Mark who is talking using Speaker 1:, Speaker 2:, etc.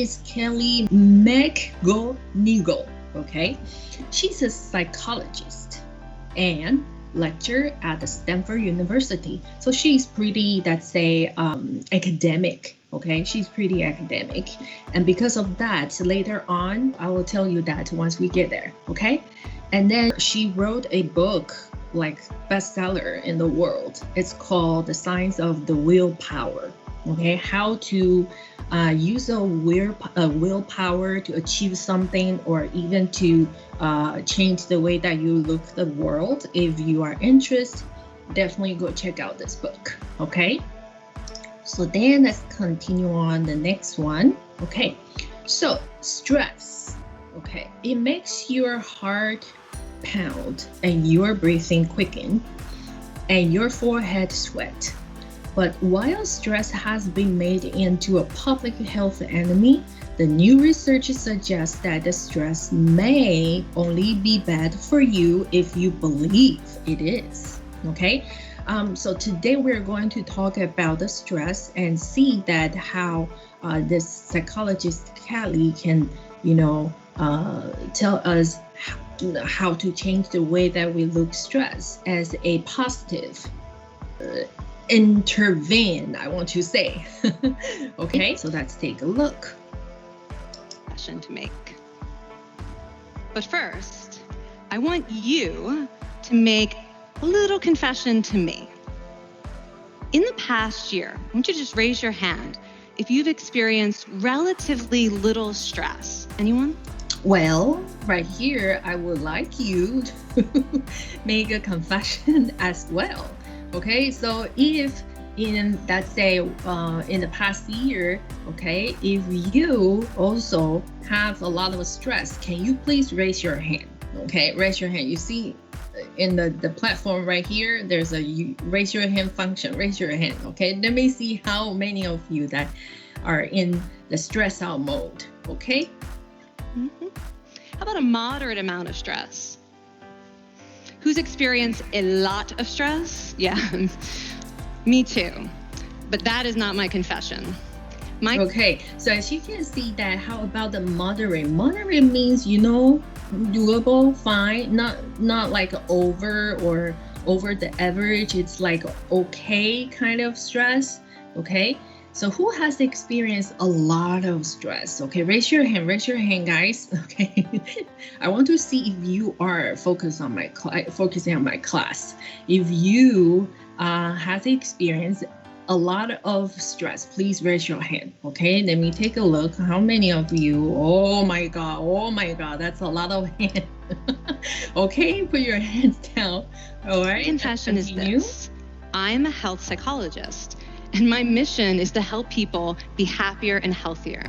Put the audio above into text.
Speaker 1: is Karlie McGonigal. Okay, she's a psychologist and lecturer at the Stanford University. So she's pretty, academic. Okay, she's pretty academic. And because of that, later on, I will tell you that once we get there. Okay, and then she wrote a book, like bestseller in the world. It's called The Science of the Willpower. Okay, how to use a willpower to achieve something, or even to change the way that you look at the world. If you are interested, definitely go check out this book. Okay, so then let's continue on the next one. Okay, so stress. Okay, it makes your heart pound and your breathing quicken and your forehead sweat. But while stress has been made into a public health enemy, the new research suggests that the stress may only be bad for you if you believe it is. Okay, so today we're going to talk about the stress and see that how this psychologist Karlie can, tell us how to change the way that we look stress as a positive. Intervene, I want to say. Okay, so let's take a look.
Speaker 2: To make. But first, I want you to make a little confession to me. In the past year, I want you to just raise your hand if you've experienced relatively little stress. Anyone?
Speaker 1: Well, right here, I would like you to make a confession as well. Okay, so if in, let's say, in the past year, okay, if you also have a lot of stress, can you please raise your hand? Okay, raise your hand. You see in the platform right here, there's a raise your hand function. Raise your hand. Okay, let me see how many of you that are in the stress out mode. Okay.
Speaker 2: Mm-hmm. How about a moderate amount of stress? Who's experienced a lot of stress? Yeah, me too. But that is not my confession.
Speaker 1: Okay, so as you can see that, how about the moderate? Moderate means, doable, fine, not like over or over the average. It's like okay kind of stress. Okay, so who has experienced a lot of stress? Okay, raise your hand, guys. Okay, I want to see if you are focusing on my class. If you has experienced a lot of stress, please raise your hand. Okay, let me take a look. How many of you? Oh my God, that's a lot of hands. Okay, put your hands down. All right.
Speaker 2: Confession is this: I'm a health psychologist, and my mission is to help people be happier and healthier.